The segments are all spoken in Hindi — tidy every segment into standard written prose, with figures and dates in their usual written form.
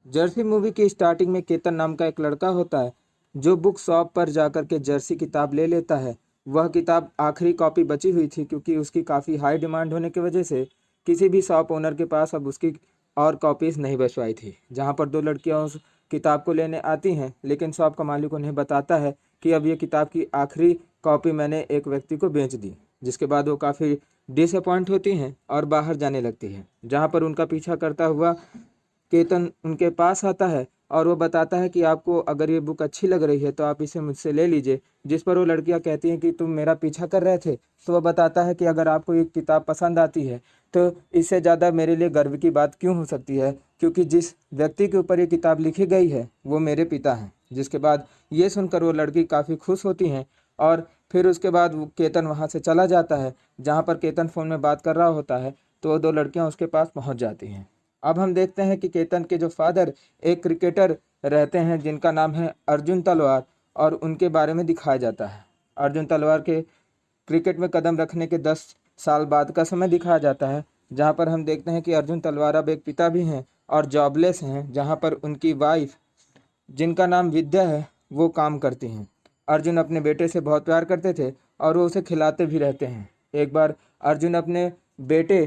जर्सी मूवी की स्टार्टिंग में केतन नाम का एक लड़का होता है जो बुक शॉप पर जाकर के जर्सी किताब ले लेता है। वह किताब आखिरी कॉपी बची हुई थी क्योंकि उसकी काफ़ी हाई डिमांड होने की वजह से किसी भी शॉप ओनर के पास अब उसकी और कॉपीज़ नहीं बचवाई थी। जहाँ पर दो लड़कियाँ उस किताब को लेने आती हैं, लेकिन शॉप का मालिक उन्हें बताता है कि अब ये किताब की आखिरी कॉपी मैंने एक व्यक्ति को बेच दी। जिसके बाद वो काफ़ी डिसअपॉइंट होती हैं और बाहर जाने लगती है। जहाँ पर उनका पीछा करता हुआ केतन उनके पास आता है और वो बताता है कि आपको अगर ये बुक अच्छी लग रही है तो आप इसे मुझसे ले लीजिए। जिस पर वो लड़कियां कहती हैं कि तुम मेरा पीछा कर रहे थे। तो वह बताता है कि अगर आपको ये किताब पसंद आती है तो इससे ज़्यादा मेरे लिए गर्व की बात क्यों हो सकती है, क्योंकि जिस व्यक्ति के ऊपर ये किताब लिखी गई है वो मेरे पिता हैं। जिसके बाद ये सुनकर वो लड़की काफ़ी खुश होती हैं और फिर उसके बाद वो केतन वहाँ से चला जाता है। जहाँ पर केतन फ़ोन में बात कर रहा होता है तो वो दो लड़कियाँ उसके पास पहुँच जाती हैं। अब हम देखते हैं कि केतन के जो फादर एक क्रिकेटर रहते हैं जिनका नाम है अर्जुन तलवार, और उनके बारे में दिखाया जाता है। अर्जुन तलवार के क्रिकेट में कदम रखने के 10 साल बाद का समय दिखाया जाता है। जहां पर हम देखते हैं कि अर्जुन तलवार अब एक पिता भी हैं और जॉबलेस हैं। जहां पर उनकी वाइफ जिनका नाम विद्या है वो काम करती हैं। अर्जुन अपने बेटे से बहुत प्यार करते थे और वो उसे खिलाते भी रहते हैं। एक बार अर्जुन अपने बेटे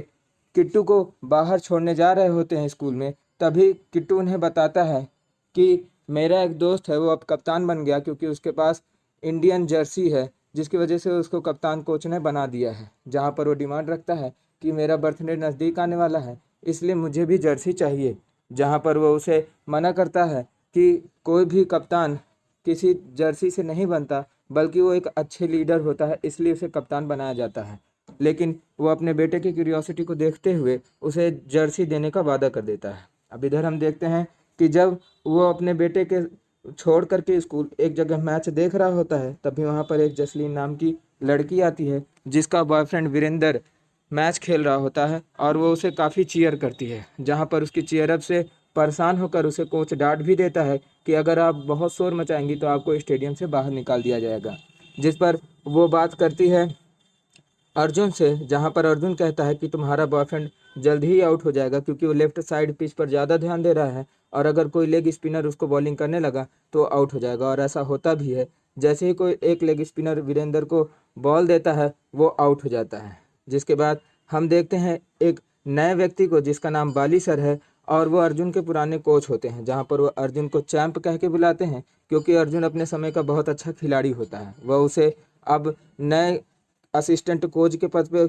किट्टू को बाहर छोड़ने जा रहे होते हैं स्कूल में, तभी किट्टू उन्हें बताता है कि मेरा एक दोस्त है वो अब कप्तान बन गया क्योंकि उसके पास इंडियन जर्सी है, जिसकी वजह से उसको कप्तान कोच ने बना दिया है। जहाँ पर वो डिमांड रखता है कि मेरा बर्थडे नज़दीक आने वाला है इसलिए मुझे भी जर्सी चाहिए। जहाँ पर वो उसे मना करता है कि कोई भी कप्तान किसी जर्सी से नहीं बनता, बल्कि वो एक अच्छे लीडर होता है इसलिए उसे कप्तान बनाया जाता है। लेकिन वो अपने बेटे की क्यूरियोसिटी को देखते हुए उसे जर्सी देने का वादा कर देता है। अब इधर हम देखते हैं कि जब वो अपने बेटे के छोड़ करके स्कूल एक जगह मैच देख रहा होता है, तभी वहाँ पर एक जसलीन नाम की लड़की आती है जिसका बॉयफ्रेंड वीरेंद्र मैच खेल रहा होता है और वो उसे काफ़ी चीयर करती है। जहाँ पर उसकी चीयर अप से परेशान होकर उसे कोच डांट भी देता है कि अगर आप बहुत शोर मचाएंगी तो आपको स्टेडियम से बाहर निकाल दिया जाएगा। जिस पर वो बात करती है अर्जुन से, जहां पर अर्जुन कहता है कि तुम्हारा बॉयफ्रेंड जल्द ही आउट हो जाएगा क्योंकि वो लेफ्ट साइड पिच पर ज़्यादा ध्यान दे रहा है और अगर कोई लेग स्पिनर उसको बॉलिंग करने लगा तो आउट हो जाएगा। और ऐसा होता भी है। जैसे ही कोई एक लेग स्पिनर वीरेंद्र को बॉल देता है वो आउट हो जाता है। जिसके बाद हम देखते हैं एक नए व्यक्ति को जिसका नाम बाली सर है और वो अर्जुन के पुराने कोच होते हैं। जहाँ पर वो अर्जुन को चैंप कह के बुलाते हैं क्योंकि अर्जुन अपने समय का बहुत अच्छा खिलाड़ी होता है। वह उसे अब नए असिस्टेंट कोच के पद पे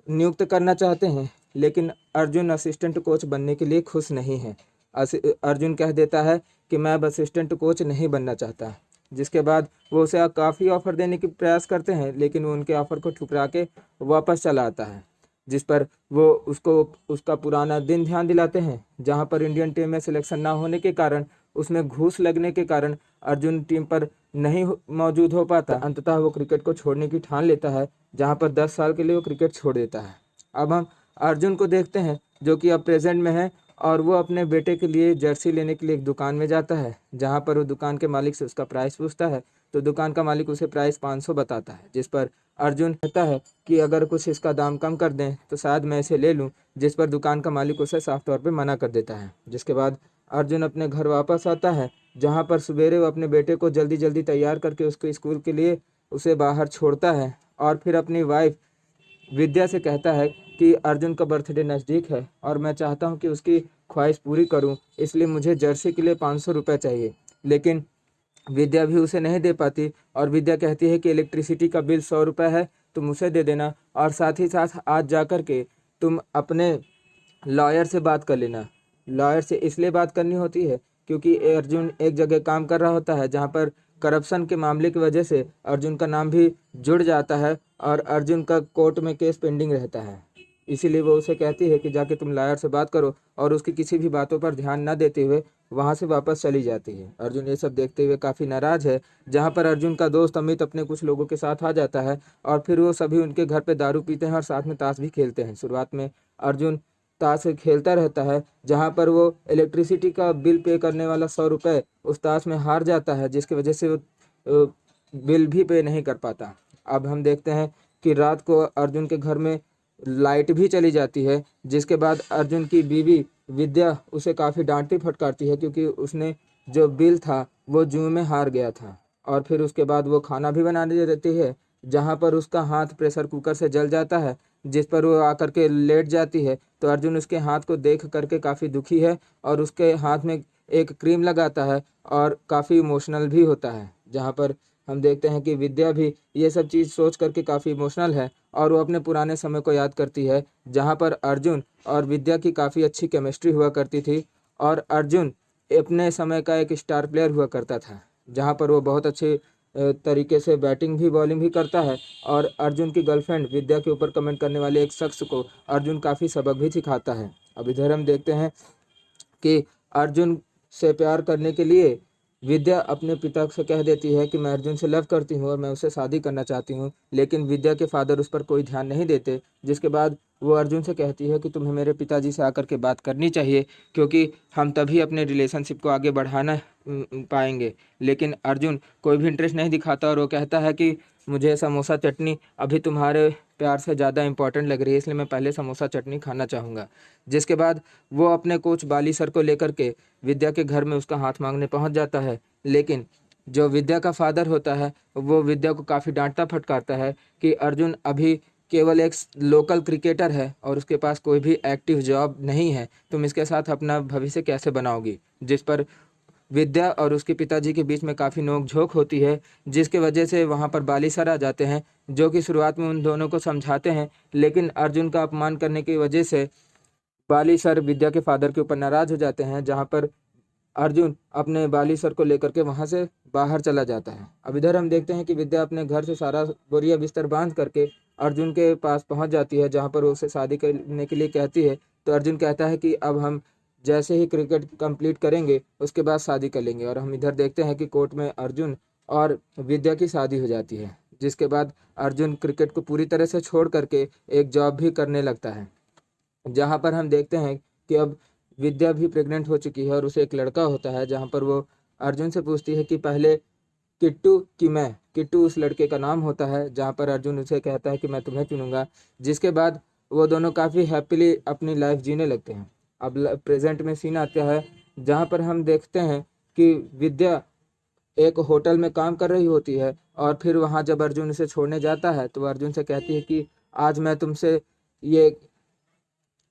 नियुक्त करना चाहते हैं, लेकिन अर्जुन असिस्टेंट कोच बनने के लिए खुश नहीं है। अर्जुन कह देता है कि मैं अब असिस्टेंट कोच नहीं बनना चाहता। जिसके बाद वो उसे काफ़ी ऑफ़र देने की प्रयास करते हैं, लेकिन वो उनके ऑफ़र को ठुकरा के वापस चला आता है। जिस पर वो उसको उसका पुराना दिन ध्यान दिलाते हैं, जहाँ पर इंडियन टीम में सिलेक्शन ना होने के कारण उसमें घूस लगने के कारण अर्जुन टीम पर नहीं मौजूद हो पाता। अंततः वो क्रिकेट को छोड़ने की ठान लेता है, जहाँ पर 10 साल के लिए वो क्रिकेट छोड़ देता है। अब हम अर्जुन को देखते हैं जो कि अब प्रेजेंट में है और वो अपने बेटे के लिए जर्सी लेने के लिए एक दुकान में जाता है। जहाँ पर वो दुकान के मालिक से उसका प्राइस पूछता है तो दुकान का मालिक उसे प्राइस 500 बताता है। जिस पर अर्जुन कहता है कि अगर कुछ इसका दाम कम कर दें तो शायद मैं इसे ले लूं। जिस पर दुकान का मालिक उसे साफ तौर पे मना कर देता है। जिसके बाद अर्जुन अपने घर वापस आता है, जहाँ पर सवेरे वो अपने बेटे को जल्दी जल्दी तैयार करके उसको स्कूल के लिए उसे बाहर छोड़ता है और फिर अपनी वाइफ विद्या से कहता है कि अर्जुन का बर्थडे नज़दीक है और मैं चाहता हूँ कि उसकी ख्वाहिश पूरी करूँ, इसलिए मुझे जर्सी के लिए 500 रुपये चाहिए। लेकिन विद्या भी उसे नहीं दे पाती और विद्या कहती है कि इलेक्ट्रिसिटी का बिल 100 रुपये है, तुम उसे दे देना और साथ ही साथ आज जा कर के तुम अपने लॉयर से बात कर लेना। लॉयर से इसलिए बात करनी होती है क्योंकि अर्जुन एक जगह काम कर रहा होता है जहाँ पर करप्शन के मामले की वजह से अर्जुन का नाम भी जुड़ जाता है और अर्जुन का कोर्ट में केस पेंडिंग रहता है। इसीलिए वो उसे कहती है कि जाके तुम लॉयर से बात करो और उसकी किसी भी बातों पर ध्यान न देते हुए वहाँ से वापस चली जाती है। अर्जुन ये सब देखते हुए काफ़ी नाराज़ है। जहाँ पर अर्जुन का दोस्त अमित अपने कुछ लोगों के साथ आ जाता है और फिर वो सभी उनके घर पे दारू पीते हैं और साथ में ताश भी खेलते हैं। शुरुआत में अर्जुन ताश खेलता रहता है, जहाँ पर वो इलेक्ट्रिसिटी का बिल पे करने वाला 100 रुपये उस ताश में हार जाता है, जिसकी वजह से वो बिल भी पे नहीं कर पाता। अब हम देखते हैं कि रात को अर्जुन के घर में लाइट भी चली जाती है, जिसके बाद अर्जुन की बीवी विद्या उसे काफ़ी डांटती फटकारती है क्योंकि उसने जो बिल था वो जुए में हार गया था। और फिर उसके बाद वो खाना भी बनाने देती है, जहाँ पर उसका हाथ प्रेशर कुकर से जल जाता है, जिस पर वो आकर के लेट जाती है। तो अर्जुन उसके हाथ को देख करके काफ़ी दुखी है और उसके हाथ में एक क्रीम लगाता है और काफ़ी इमोशनल भी होता है, जहाँ पर हम देखते हैं कि विद्या भी ये सब चीज़ सोच करके काफ़ी इमोशनल है और वो अपने पुराने समय को याद करती है, जहाँ पर अर्जुन और विद्या की काफ़ी अच्छी केमिस्ट्री हुआ करती थी। और अर्जुन अपने समय का एक स्टार प्लेयर हुआ करता था, जहाँ पर वो बहुत अच्छे तरीके से बैटिंग भी बॉलिंग भी करता है। और अर्जुन की गर्लफ्रेंड विद्या के ऊपर कमेंट करने वाले एक शख्स को अर्जुन काफ़ी सबक भी सिखाता है। अब इधर हम देखते हैं कि अर्जुन से प्यार करने के लिए विद्या अपने पिता से कह देती है कि मैं अर्जुन से लव करती हूँ और मैं उससे शादी करना चाहती हूँ, लेकिन विद्या के फादर उस पर कोई ध्यान नहीं देते। जिसके बाद वो अर्जुन से कहती है कि तुम्हें मेरे पिताजी से आकर के बात करनी चाहिए, क्योंकि हम तभी अपने रिलेशनशिप को आगे बढ़ाना पाएंगे। लेकिन अर्जुन कोई भी इंटरेस्ट नहीं दिखाता और वो कहता है कि मुझे समोसा चटनी अभी तुम्हारे प्यार से ज़्यादा इंपॉर्टेंट लग रही है, इसलिए मैं पहले समोसा चटनी खाना चाहूँगा। जिसके बाद वो अपने कोच बाली सर को लेकर के विद्या के घर में उसका हाथ मांगने पहुंच जाता है। लेकिन जो विद्या का फादर होता है वो विद्या को काफ़ी डांटता फटकारता है कि अर्जुन अभी केवल एक लोकल क्रिकेटर है और उसके पास कोई भी एक्टिव जॉब नहीं है, तुम इसके साथ अपना भविष्य कैसे बनाओगी। जिस पर विद्या और उसके पिताजी के बीच में काफ़ी नोक-झोंक होती है, जिसके वजह से वहाँ पर बाली सर आ जाते हैं, जो कि शुरुआत में उन दोनों को समझाते हैं। लेकिन अर्जुन का अपमान करने की वजह से बाली सर विद्या के फादर के ऊपर नाराज़ हो जाते हैं, जहाँ पर अर्जुन अपने बाली सर को लेकर के वहाँ से बाहर चला जाता है। अब इधर हम देखते हैं कि विद्या अपने घर से सारा बोरिया बिस्तर बांध करके अर्जुन के पास पहुँच जाती है, जहाँ पर वो उसे शादी करने के लिए कहती है। तो अर्जुन कहता है कि अब हम जैसे ही क्रिकेट कंप्लीट करेंगे उसके बाद शादी कर लेंगे। और हम इधर देखते हैं कि कोर्ट में अर्जुन और विद्या की शादी हो जाती है, जिसके बाद अर्जुन क्रिकेट को पूरी तरह से छोड़ करके एक जॉब भी करने लगता है, जहाँ पर हम देखते हैं कि अब विद्या भी प्रेग्नेंट हो चुकी है और उसे एक लड़का होता है, जहाँ पर वो अर्जुन से पूछती है कि पहले किट्टू कि मैं। किट्टू उस लड़के का नाम होता है, जहाँ पर अर्जुन उसे कहता है कि मैं तुम्हें चुनूंगा। जिसके बाद वो दोनों काफ़ी हैप्पीली अपनी लाइफ जीने लगते हैं। अब प्रेजेंट में सीन आता है, जहाँ पर हम देखते हैं कि विद्या एक होटल में काम कर रही होती है और फिर वहाँ जब अर्जुन उसे छोड़ने जाता है तो वो अर्जुन से कहती है कि आज मैं तुमसे ये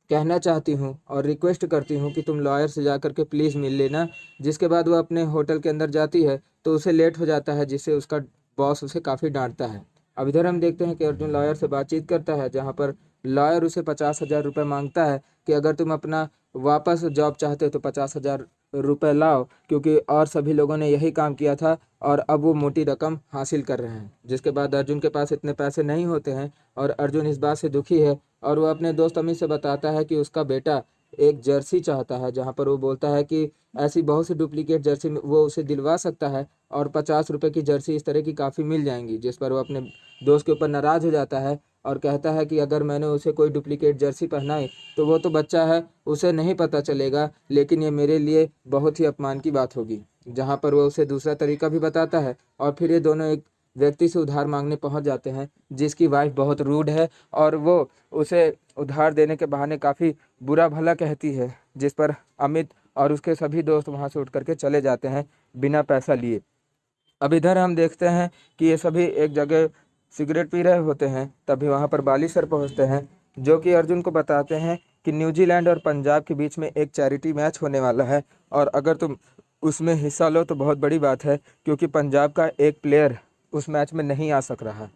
कहना चाहती हूँ और रिक्वेस्ट करती हूँ कि तुम लॉयर से जा कर के प्लीज़ मिल लेना। जिसके बाद वो अपने होटल के अंदर जाती है तो उसे लेट हो जाता है, जिससे उसका बॉस उसे काफ़ी डांटता है। अब इधर हम देखते हैं कि अर्जुन लॉयर से बातचीत करता है, जहाँ पर लॉयर उसे 50,000 रुपये मांगता है कि अगर तुम अपना वापस जॉब चाहते हो तो 50,000 रुपये लाओ, क्योंकि और सभी लोगों ने यही काम किया था और अब वो मोटी रकम हासिल कर रहे हैं। जिसके बाद अर्जुन के पास इतने पैसे नहीं होते हैं और अर्जुन इस बात से दुखी है और वो अपने दोस्त अमित से बताता है कि उसका बेटा एक जर्सी चाहता है, जहाँ पर वो बोलता है कि ऐसी बहुत सी डुप्लीकेट जर्सी वो उसे दिलवा सकता है और 50 रुपये की जर्सी इस तरह की काफ़ी मिल जाएंगी। जिस पर वो अपने दोस्त के ऊपर नाराज़ हो जाता है और कहता है कि अगर मैंने उसे कोई डुप्लीकेट जर्सी पहनाई तो वो तो बच्चा है, उसे नहीं पता चलेगा, लेकिन ये मेरे लिए बहुत ही अपमान की बात होगी। जहाँ पर वो उसे दूसरा तरीका भी बताता है और फिर ये दोनों एक व्यक्ति से उधार मांगने पहुंच जाते हैं, जिसकी वाइफ बहुत रूड है और वो उसे उधार देने के बहाने काफ़ी बुरा भला कहती है। जिस पर अमित और उसके सभी दोस्त वहां से उठ करके चले जाते हैं बिना पैसा लिए। अब इधर हम देखते हैं कि ये सभी एक जगह सिगरेट पी रहे होते हैं, तभी वहाँ पर बाली सर पहुँचते हैं, जो कि अर्जुन को बताते हैं कि न्यूजीलैंड और पंजाब के बीच में एक चैरिटी मैच होने वाला है और अगर तुम उसमें हिस्सा लो तो बहुत बड़ी बात है, क्योंकि पंजाब का एक प्लेयर उस मैच में नहीं आ सक रहा।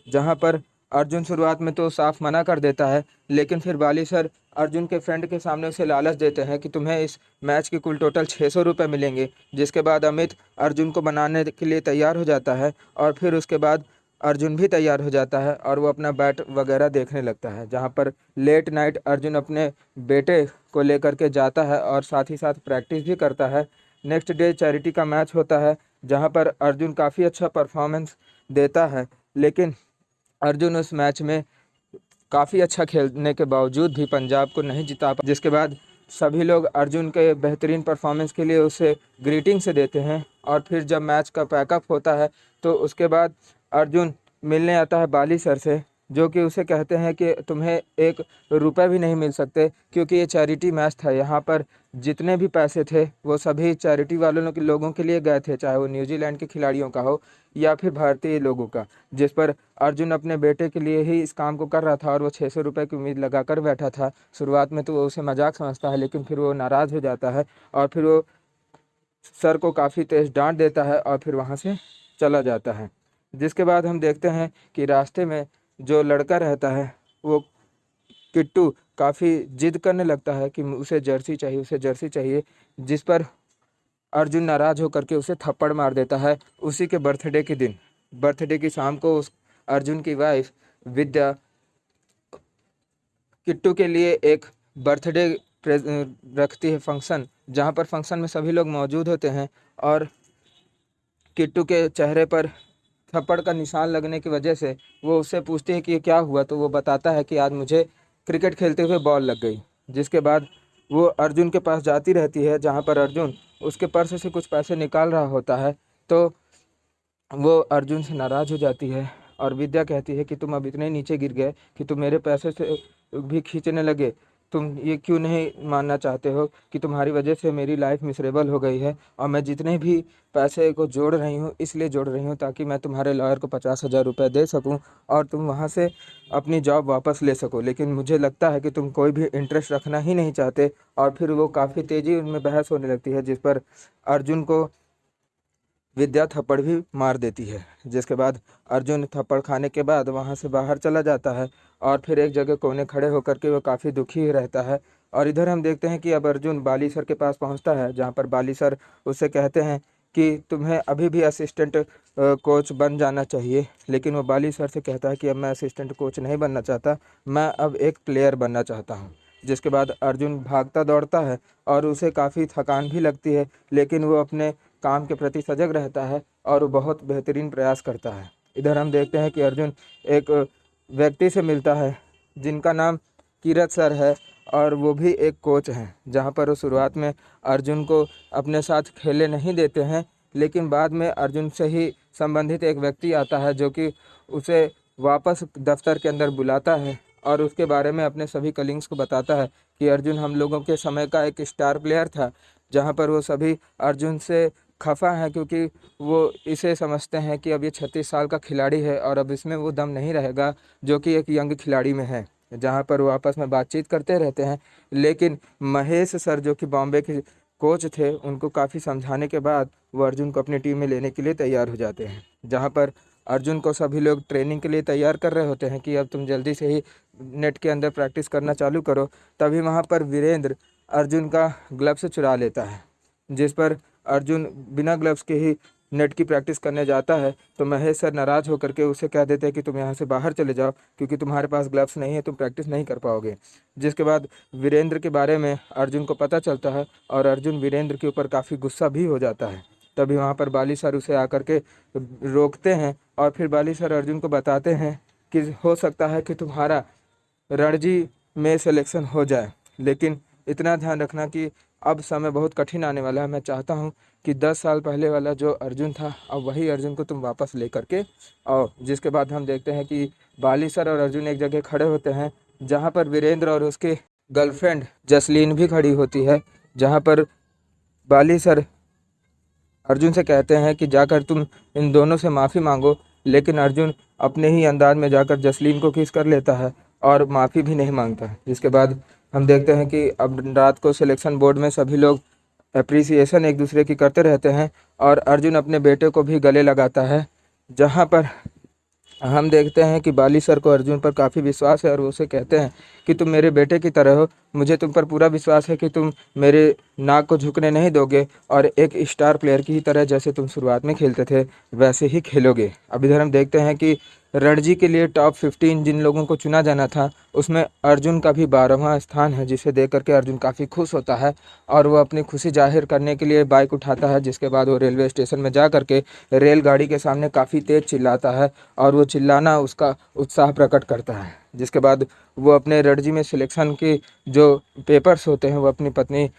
जहाँ पर अर्जुन शुरुआत में तो साफ मना कर देता है, लेकिन फिर बाली सर अर्जुन के फ्रेंड के सामने उसे लालच देते हैं कि तुम्हें इस मैच की कुल टोटल 600 रुपये मिलेंगे। जिसके बाद अमित अर्जुन को बनाने के लिए तैयार हो जाता है और फिर उसके बाद अर्जुन भी तैयार हो जाता है और वो अपना बैट वगैरह देखने लगता है, जहाँ पर लेट नाइट अर्जुन अपने बेटे को लेकर के जाता है और साथ ही साथ प्रैक्टिस भी करता है। नेक्स्ट डे चैरिटी का मैच होता है, जहाँ पर अर्जुन काफ़ी अच्छा परफॉर्मेंस देता है, लेकिन अर्जुन उस मैच में काफ़ी अच्छा खेलने के बावजूद भी पंजाब को नहीं जिता पा। जिसके बाद सभी लोग अर्जुन के बेहतरीन परफॉर्मेंस के लिए उसे ग्रीटिंग से देते हैं और फिर जब मैच का पैकअप होता है तो उसके बाद अर्जुन मिलने आता है बाली सर से, जो कि उसे कहते हैं कि तुम्हें 1 रुपये भी नहीं मिल सकते, क्योंकि ये चैरिटी मैच था। यहाँ पर जितने भी पैसे थे वो सभी चैरिटी वालों के लोगों के लिए गए थे, चाहे वो न्यूजीलैंड के खिलाड़ियों का हो या फिर भारतीय लोगों का। जिस पर अर्जुन अपने बेटे के लिए ही इस काम को कर रहा था और वो 600 रुपये की उम्मीद लगा कर बैठा था। शुरुआत में तो वो उसे मजाक समझता है, लेकिन फिर वो नाराज़ हो जाता है और फिर वो सर को काफ़ी तेज डांट देता है और फिर वहाँ से चला जाता है। जिसके बाद हम देखते हैं कि रास्ते में जो लड़का रहता है वो किट्टू काफ़ी जिद करने लगता है कि उसे जर्सी चाहिए, उसे जर्सी चाहिए। जिस पर अर्जुन नाराज़ होकर के उसे थप्पड़ मार देता है उसी के बर्थडे के दिन। बर्थडे की शाम को उस अर्जुन की वाइफ विद्या किट्टू के लिए एक बर्थडे रखती है फंक्शन, जहाँ पर फंक्शन में सभी लोग मौजूद होते हैं और किट्टू के चेहरे पर थप्पड़ का निशान लगने की वजह से वो उससे पूछती है कि ये क्या हुआ, तो वो बताता है कि आज मुझे क्रिकेट खेलते हुए बॉल लग गई। जिसके बाद वो अर्जुन के पास जाती रहती है, जहाँ पर अर्जुन उसके पर्स से कुछ पैसे निकाल रहा होता है। तो वो अर्जुन से नाराज़ हो जाती है और विद्या कहती है कि तुम अब इतने नीचे गिर गए कि तुम मेरे पैसे से भी खींचने लगे। तुम ये क्यों नहीं मानना चाहते हो कि तुम्हारी वजह से मेरी लाइफ मिसेरेबल हो गई है और मैं जितने भी पैसे को जोड़ रही हूँ इसलिए जोड़ रही हूँ ताकि मैं तुम्हारे लॉयर को 50,000 रुपये दे सकूँ और तुम वहाँ से अपनी जॉब वापस ले सको। लेकिन मुझे लगता है कि तुम कोई भी इंटरेस्ट रखना ही नहीं चाहते। और फिर वो काफ़ी तेज़ी उनमें बहस होने लगती है, जिस पर अर्जुन को विद्या थप्पड़ भी मार देती है। जिसके बाद अर्जुन थप्पड़ खाने के बाद वहाँ से बाहर चला जाता है और फिर एक जगह कोने खड़े होकर के वो काफ़ी दुखी रहता है। और इधर हम देखते हैं कि अब अर्जुन बाली सर के पास पहुँचता है, जहाँ पर बाली सर उससे कहते हैं कि तुम्हें अभी भी असिस्टेंट कोच बन जाना चाहिए। लेकिन वो बाली सर से कहता है कि अब मैं असिस्टेंट कोच नहीं बनना चाहता, मैं अब एक प्लेयर बनना चाहता हूँ। जिसके बाद अर्जुन भागता दौड़ता है और उसे काफ़ी थकान भी लगती है, लेकिन वो अपने काम के प्रति सजग रहता है और वो बहुत बेहतरीन प्रयास करता है। इधर हम देखते हैं कि अर्जुन एक व्यक्ति से मिलता है जिनका नाम किरत सर है और वो भी एक कोच हैं, जहाँ पर वो शुरुआत में अर्जुन को अपने साथ खेलने नहीं देते हैं, लेकिन बाद में अर्जुन से ही संबंधित एक व्यक्ति आता है जो कि उसे वापस दफ्तर के अंदर बुलाता है और उसके बारे में अपने सभी कलीग्स को बताता है कि अर्जुन हम लोगों के समय का एक स्टार प्लेयर था। जहाँ पर वो सभी अर्जुन से खफा हैं क्योंकि वो इसे समझते हैं कि अब ये 36 साल का खिलाड़ी है और अब इसमें वो दम नहीं रहेगा जो कि एक यंग खिलाड़ी में है। जहाँ पर वो आपस में बातचीत करते रहते हैं, लेकिन महेश सर जो कि बॉम्बे के कोच थे उनको काफ़ी समझाने के बाद वो अर्जुन को अपनी टीम में लेने के लिए तैयार हो जाते हैं। जहाँ पर अर्जुन को सभी लोग ट्रेनिंग के लिए तैयार कर रहे होते हैं कि अब तुम जल्दी से ही नेट के अंदर प्रैक्टिस करना चालू करो। तभी वहाँ पर वीरेंद्र अर्जुन का ग्लव्स चुरा लेता है, जिस पर अर्जुन बिना ग्लव्स के ही नेट की प्रैक्टिस करने जाता है। तो महेश सर नाराज़ होकर के उसे कह देते हैं कि तुम यहाँ से बाहर चले जाओ क्योंकि तुम्हारे पास ग्लव्स नहीं है, तुम प्रैक्टिस नहीं कर पाओगे। जिसके बाद वीरेंद्र के बारे में अर्जुन को पता चलता है और अर्जुन वीरेंद्र के ऊपर काफ़ी गुस्सा भी हो जाता है। तभी वहाँ पर बाली सर उसे आकर के रोकते हैं और फिर बाली सर अर्जुन को बताते हैं कि हो सकता है कि तुम्हारा रणजी में सिलेक्शन हो जाए, लेकिन इतना ध्यान रखना कि अब समय बहुत कठिन आने वाला है। मैं चाहता हूं कि 10 साल पहले वाला जो अर्जुन था अब वही अर्जुन को तुम वापस ले करके आओ। जिसके बाद हम देखते हैं कि बाली सर और अर्जुन एक जगह खड़े होते हैं, जहां पर वीरेंद्र और उसके गर्लफ्रेंड जसलीन भी खड़ी होती है। जहां पर बाली सर अर्जुन से कहते हैं कि जाकर तुम इन दोनों से माफ़ी मांगो, लेकिन अर्जुन अपने ही अंदाज में जाकर जसलीन को किस कर लेता है और माफ़ी भी नहीं मांगता। जिसके बाद हम देखते हैं कि अब रात को सिलेक्शन बोर्ड में सभी लोग अप्रिसिएशन एक दूसरे की करते रहते हैं और अर्जुन अपने बेटे को भी गले लगाता है। जहाँ पर हम देखते हैं कि बाली सर को अर्जुन पर काफ़ी विश्वास है और वो उसे कहते हैं कि तुम मेरे बेटे की तरह हो, मुझे तुम पर पूरा विश्वास है कि तुम मेरे नाक को झुकने नहीं दोगे और एक स्टार प्लेयर की ही तरह जैसे तुम शुरुआत में खेलते थे वैसे ही खेलोगे। अब इधर हम देखते हैं कि रणजी के लिए टॉप 15 जिन लोगों को चुना जाना था उसमें अर्जुन का भी 12वां स्थान है, जिसे देख करके अर्जुन काफ़ी खुश होता है और वो अपनी खुशी जाहिर करने के लिए बाइक उठाता है। जिसके बाद वो रेलवे स्टेशन में जा करके रेलगाड़ी के सामने काफ़ी तेज़ चिल्लाता है और वो चिल्लाना उसका उत्साह प्रकट करता है। जिसके बाद वो अपने रणजी में सिलेक्शन के जो पेपर्स होते हैं वो अपनी पत्नी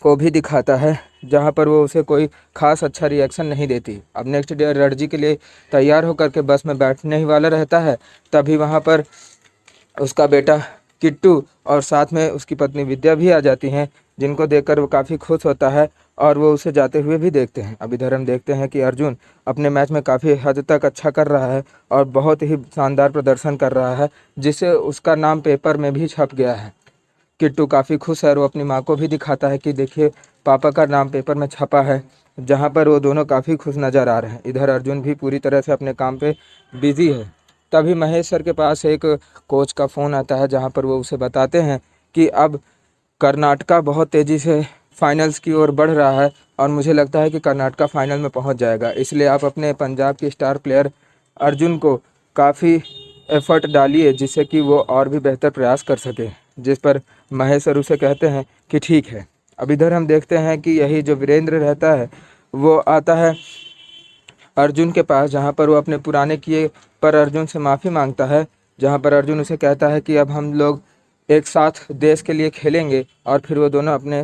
को भी दिखाता है, जहाँ पर वो उसे कोई खास अच्छा रिएक्शन नहीं देती। अब नेक्स्ट डे रणजी के लिए तैयार होकर के बस में बैठने ही वाला रहता है, तभी वहाँ पर उसका बेटा किट्टू और साथ में उसकी पत्नी विद्या भी आ जाती हैं, जिनको देखकर वो काफ़ी खुश होता है और वो उसे जाते हुए भी देखते हैं। अब इधर हम देखते हैं कि अर्जुन अपने मैच में काफ़ी हद तक अच्छा कर रहा है और बहुत ही शानदार प्रदर्शन कर रहा है, जिससे उसका नाम पेपर में भी छप गया है। किट्टू काफ़ी खुश है और वो अपनी माँ को भी दिखाता है कि देखिए पापा का नाम पेपर में छपा है, जहाँ पर वो दोनों काफ़ी खुश नज़र आ रहे हैं। इधर अर्जुन भी पूरी तरह से अपने काम पे बिजी है। तभी महेश सर के पास एक कोच का फ़ोन आता है, जहाँ पर वो उसे बताते हैं कि अब कर्नाटका बहुत तेज़ी से फाइनल्स की ओर बढ़ रहा है और मुझे लगता है कि कर्नाटका फाइनल में पहुंच जाएगा, इसलिए आप अपने पंजाब के स्टार प्लेयर अर्जुन को काफ़ी एफर्ट डालिए, जिससे कि वो और भी बेहतर प्रयास कर सके। जिस पर महेश सर उसे कहते हैं कि ठीक है। अब इधर हम देखते हैं कि यही जो वीरेंद्र रहता है वो आता है अर्जुन के पास, जहाँ पर वो अपने पुराने किए पर अर्जुन से माफ़ी मांगता है, जहाँ पर अर्जुन उसे कहता है कि अब हम लोग एक साथ देश के लिए खेलेंगे, और फिर वो दोनों अपने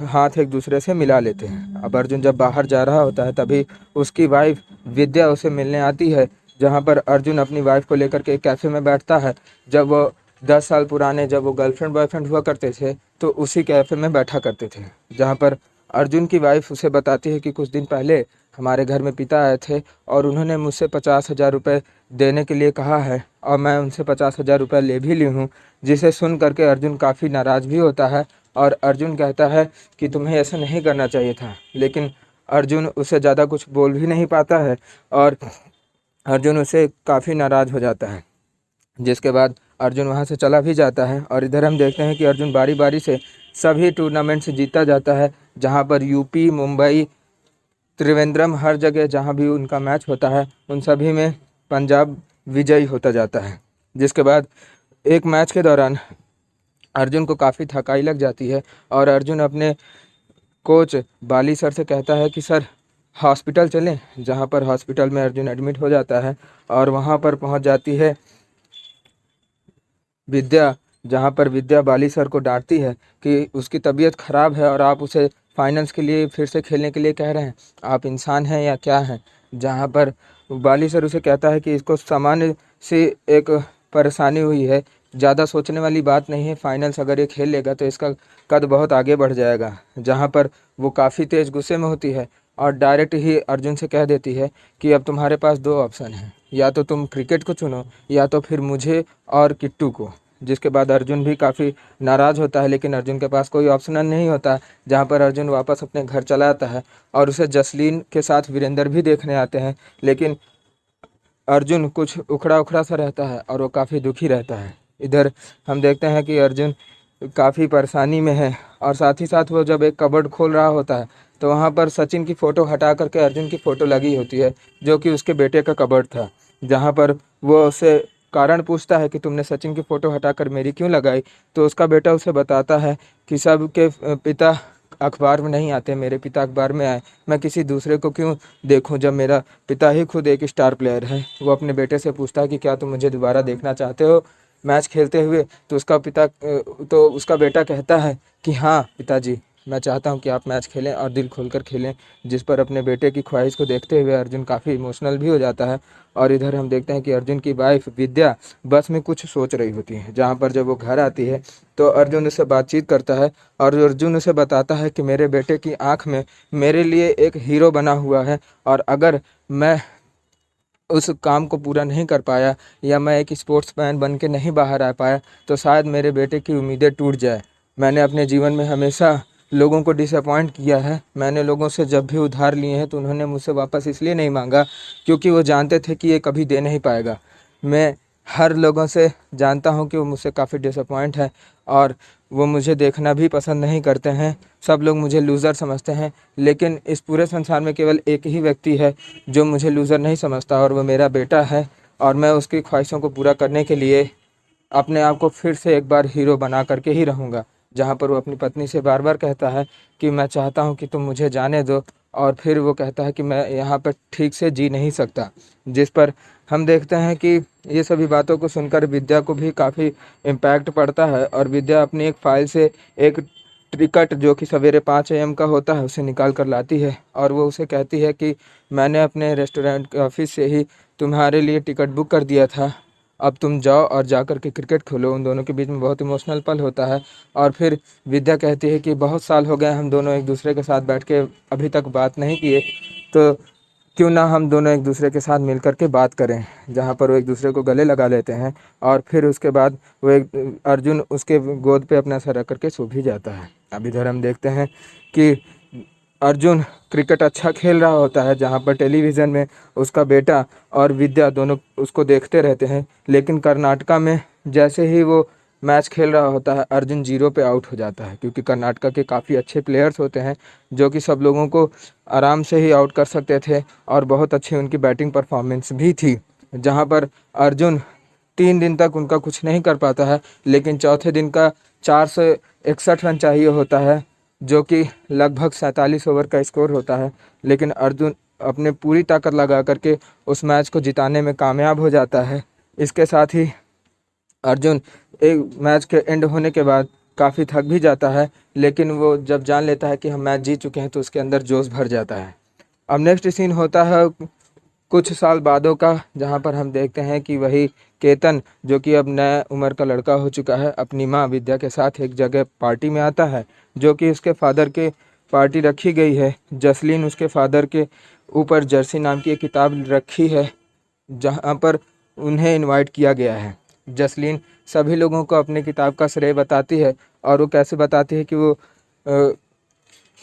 हाथ एक दूसरे से मिला लेते हैं। अब अर्जुन जब बाहर जा रहा होता है, तभी उसकी वाइफ विद्या उसे मिलने आती है, जहाँ पर अर्जुन अपनी वाइफ को लेकर के एक कैफ़े में बैठता है। जब वो 10 साल पुराने जब वो गर्लफ्रेंड बॉयफ्रेंड हुआ करते थे, तो उसी कैफ़े में बैठा करते थे, जहाँ पर अर्जुन की वाइफ उसे बताती है कि कुछ दिन पहले हमारे घर में पिता आए थे और उन्होंने मुझसे 50,000 रुपये देने के लिए कहा है, और मैं उनसे 50,000 रुपये ले भी ली हूँ। जिसे सुन करके अर्जुन काफ़ी नाराज़ भी होता है और अर्जुन कहता है कि तुम्हें ऐसा नहीं करना चाहिए था, लेकिन अर्जुन उससे ज़्यादा कुछ बोल भी नहीं पाता है और अर्जुन उसे काफ़ी नाराज़ हो जाता है। जिसके बाद अर्जुन वहाँ से चला भी जाता है और इधर हम देखते हैं कि अर्जुन बारी बारी से सभी टूर्नामेंट्स जीता जाता है, जहाँ पर यूपी, मुंबई, त्रिवेंद्रम, हर जगह जहाँ भी उनका मैच होता है उन सभी में पंजाब विजयी होता जाता है। जिसके बाद एक मैच के दौरान अर्जुन को काफ़ी थकाई लग जाती है और अर्जुन अपने कोच बाली सर से कहता है कि सर हॉस्पिटल चलें, जहाँ पर हॉस्पिटल में अर्जुन एडमिट हो जाता है और वहाँ पर पहुँच जाती है विद्या, जहाँ पर विद्या बाली सर को डांटती है कि उसकी तबीयत ख़राब है और आप उसे फाइनल्स के लिए फिर से खेलने के लिए कह रहे हैं, आप इंसान हैं या क्या हैं। जहाँ पर बाली सर उसे कहता है कि इसको सामान्य सी एक परेशानी हुई है, ज़्यादा सोचने वाली बात नहीं है, फाइनल्स अगर ये खेल लेगा तो इसका कद बहुत आगे बढ़ जाएगा। जहाँ पर वो काफ़ी तेज़ गुस्से में होती है और डायरेक्ट ही अर्जुन से कह देती है कि अब तुम्हारे पास दो ऑप्शन हैं, या तो तुम क्रिकेट को चुनो या तो फिर मुझे और किट्टू को। जिसके बाद अर्जुन भी काफ़ी नाराज़ होता है, लेकिन अर्जुन के पास कोई ऑप्शन नहीं होता, जहाँ पर अर्जुन वापस अपने घर चला आता है और उसे जसलीन के साथ वीरेंद्र भी देखने आते हैं। लेकिन अर्जुन कुछ उखड़ा उखड़ा सा रहता है और वो काफ़ी दुखी रहता है। इधर हम देखते हैं कि अर्जुन काफ़ी परेशानी में है और साथ ही साथ वो जब एक कबर्ड खोल रहा होता है, तो वहाँ पर सचिन की फ़ोटो हटा करके अर्जुन की फ़ोटो लगी होती है, जो कि उसके बेटे का कबर्ड था। जहाँ पर वो उससे कारण पूछता है कि तुमने सचिन की फ़ोटो हटाकर मेरी क्यों लगाई, तो उसका बेटा उसे बताता है कि सब के पिता अखबार में नहीं आते, मेरे पिता अखबार में आए, मैं किसी दूसरे को क्यों देखूं जब मेरा पिता ही खुद एक स्टार प्लेयर है। वो अपने बेटे से पूछता है कि क्या तुम मुझे दोबारा देखना चाहते हो मैच खेलते हुए, तो उसका बेटा कहता है कि हाँ पिताजी, मैं चाहता हूं कि आप मैच खेलें और दिल खोलकर खेलें। जिस पर अपने बेटे की ख्वाहिश को देखते हुए अर्जुन काफ़ी इमोशनल भी हो जाता है। और इधर हम देखते हैं कि अर्जुन की वाइफ विद्या बस में कुछ सोच रही होती है, जहाँ पर जब वो घर आती है तो अर्जुन उससे बातचीत करता है और अर्जुन उसे बताता है कि मेरे बेटे की आंख में मेरे लिए एक हीरो बना हुआ है, और अगर मैं उस काम को पूरा नहीं कर पाया या मैं एक स्पोर्ट्समैन बन के नहीं बाहर आ पाया, तो शायद मेरे बेटे की उम्मीदें टूट जाए। मैंने अपने जीवन में हमेशा लोगों को डिसअपॉइंट किया है। मैंने लोगों से जब भी उधार लिए हैं तो उन्होंने मुझसे वापस इसलिए नहीं मांगा क्योंकि वो जानते थे कि ये कभी दे नहीं पाएगा। मैं हर लोगों से जानता हूँ कि वो मुझसे काफ़ी डिसअपॉइंट है और वो मुझे देखना भी पसंद नहीं करते हैं। सब लोग मुझे लूज़र समझते हैं, लेकिन इस पूरे संसार में केवल एक ही व्यक्ति है जो मुझे लूज़र नहीं समझता, और वो मेरा बेटा है। और मैं उसकी ख्वाहिशों को पूरा करने के लिए अपने आप को फिर से एक बार हीरो बना करके ही रहूँगा। जहाँ पर वो अपनी पत्नी से बार बार कहता है कि मैं चाहता हूँ कि तुम मुझे जाने दो, और फिर वो कहता है कि मैं यहाँ पर ठीक से जी नहीं सकता। जिस पर हम देखते हैं कि ये सभी बातों को सुनकर विद्या को भी काफ़ी इम्पैक्ट पड़ता है और विद्या अपनी एक फ़ाइल से एक टिकट जो कि सवेरे 5 AM का होता है उसे निकाल कर लाती है और वो उसे कहती है कि मैंने अपने रेस्टोरेंट के ऑफिस से ही तुम्हारे लिए टिकट बुक कर दिया था, अब तुम जाओ और जा कर के क्रिकेट खेलो। उन दोनों के बीच में बहुत इमोशनल पल होता है और फिर विद्या कहती है कि बहुत साल हो गए हम दोनों एक दूसरे के साथ बैठ के अभी तक बात नहीं किए, तो क्यों ना हम दोनों एक दूसरे के साथ मिल कर के बात करें। जहाँ पर वो एक दूसरे को गले लगा लेते हैं और फिर उसके बाद वो एक अर्जुन उसके गोद पे अपना सर रख करके सो भी जाता है। अब इधर हम देखते हैं कि अर्जुन क्रिकेट अच्छा खेल रहा होता है, जहाँ पर टेलीविज़न में उसका बेटा और विद्या दोनों उसको देखते रहते हैं। लेकिन कर्नाटका में जैसे ही वो मैच खेल रहा होता है अर्जुन 0 पे आउट हो जाता है, क्योंकि कर्नाटका के काफ़ी अच्छे प्लेयर्स होते हैं जो कि सब लोगों को आराम से ही आउट कर सकते थे और बहुत अच्छी उनकी बैटिंग परफॉर्मेंस भी थी। जहाँ पर अर्जुन 3 दिन तक उनका कुछ नहीं कर पाता है, लेकिन चौथे दिन का 461 रन चाहिए होता है, जो कि लगभग 47 ओवर का स्कोर होता है। लेकिन अर्जुन अपने पूरी ताकत लगा करके उस मैच को जिताने में कामयाब हो जाता है। इसके साथ ही अर्जुन एक मैच के एंड होने के बाद काफ़ी थक भी जाता है, लेकिन वो जब जान लेता है कि हम मैच जीत चुके हैं तो उसके अंदर जोश भर जाता है। अब नेक्स्ट सीन होता है कुछ साल बादों का, जहाँ पर हम देखते हैं कि वही केतन, जो कि अब नया उम्र का लड़का हो चुका है, अपनी माँ विद्या के साथ एक जगह पार्टी में आता है, जो कि उसके फादर के पार्टी रखी गई है। जसलीन उसके फादर के ऊपर जर्सी नाम की एक किताब रखी है, जहाँ पर उन्हें इनवाइट किया गया है। जसलीन सभी लोगों को अपनी किताब का श्रेय बताती है और वो कैसे बताती है कि वो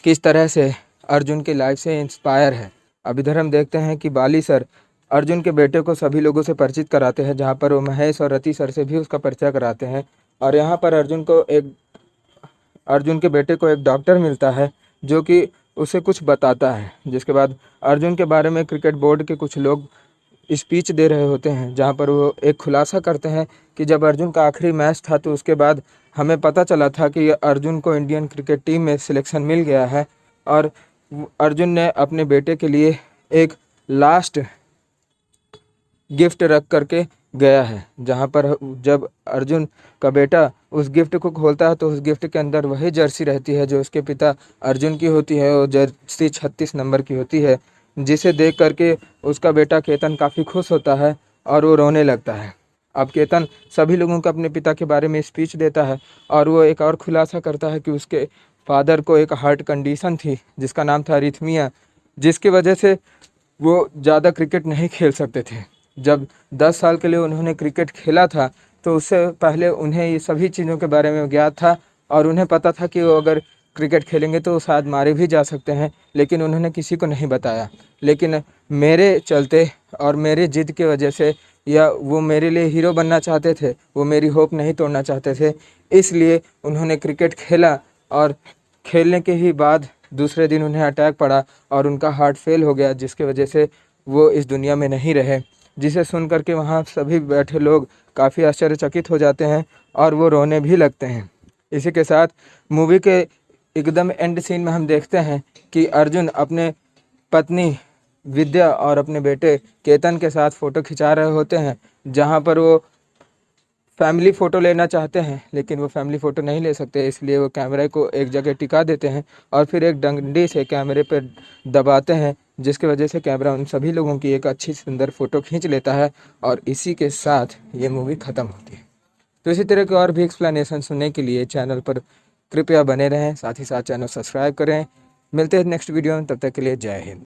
किस तरह से अर्जुन की लाइफ से इंस्पायर है। अब इधर हम देखते हैं कि बाली सर अर्जुन के बेटे को सभी लोगों से परिचित कराते हैं, जहाँ पर वो महेश और रति सर से भी उसका परिचय कराते हैं। और यहाँ पर अर्जुन के बेटे को एक डॉक्टर मिलता है जो कि उसे कुछ बताता है, जिसके बाद अर्जुन के बारे में क्रिकेट बोर्ड के कुछ लोग स्पीच दे रहे होते हैं, जहाँ पर वो एक खुलासा करते हैं कि जब अर्जुन का आखिरी मैच था तो उसके बाद हमें पता चला था कि अर्जुन को इंडियन क्रिकेट टीम में सिलेक्शन मिल गया है और अर्जुन ने अपने बेटे के लिए एक लास्ट गिफ्ट रख करके गया है। जहाँ पर जब अर्जुन का बेटा उस गिफ्ट को खोलता है तो उस गिफ्ट के अंदर वही जर्सी रहती है जो उसके पिता अर्जुन की होती है, और जर्सी 36 नंबर की होती है, जिसे देख करके उसका बेटा केतन काफ़ी खुश होता है और वो रोने लगता है। अब केतन सभी लोगों को अपने पिता के बारे में स्पीच देता है और वो एक और खुलासा करता है कि उसके फादर को एक हार्ट कंडीशन थी जिसका नाम था अरिथमिया, जिसकी वजह से वो ज़्यादा क्रिकेट नहीं खेल सकते थे। जब 10 साल के लिए उन्होंने क्रिकेट खेला था तो उससे पहले उन्हें ये सभी चीज़ों के बारे में ज्ञात था और उन्हें पता था कि वो अगर क्रिकेट खेलेंगे तो शायद मारे भी जा सकते हैं, लेकिन उन्होंने किसी को नहीं बताया। लेकिन मेरे चलते और मेरे जिद की वजह से, या वो मेरे लिए हीरो बनना चाहते थे, वो मेरी होप नहीं तोड़ना चाहते थे, इसलिए उन्होंने क्रिकेट खेला और खेलने के ही बाद दूसरे दिन उन्हें अटैक पड़ा और उनका हार्ट फेल हो गया, जिसकी वजह से वो इस दुनिया में नहीं रहे। जिसे सुन करके वहाँ सभी बैठे लोग काफ़ी आश्चर्यचकित हो जाते हैं और वो रोने भी लगते हैं। इसी के साथ मूवी के एकदम एंड सीन में हम देखते हैं कि अर्जुन अपने पत्नी विद्या और अपने बेटे केतन के साथ फ़ोटो खिंचा रहे होते हैं, जहाँ पर वो फैमिली फ़ोटो लेना चाहते हैं, लेकिन वो फैमिली फ़ोटो नहीं ले सकते, इसलिए वो कैमरे को एक जगह टिका देते हैं और फिर एक डंडी से कैमरे पर दबाते हैं, जिसकी वजह से कैमरा उन सभी लोगों की एक अच्छी सुंदर फ़ोटो खींच लेता है और इसी के साथ ये मूवी ख़त्म होती है। तो इसी तरह के और भी एक्सप्लेनेशन सुनने के लिए चैनल पर कृपया बने रहें, साथ ही साथ चैनल सब्सक्राइब करें। मिलते हैं नेक्स्ट वीडियो में, तब तक के लिए जय हिंद।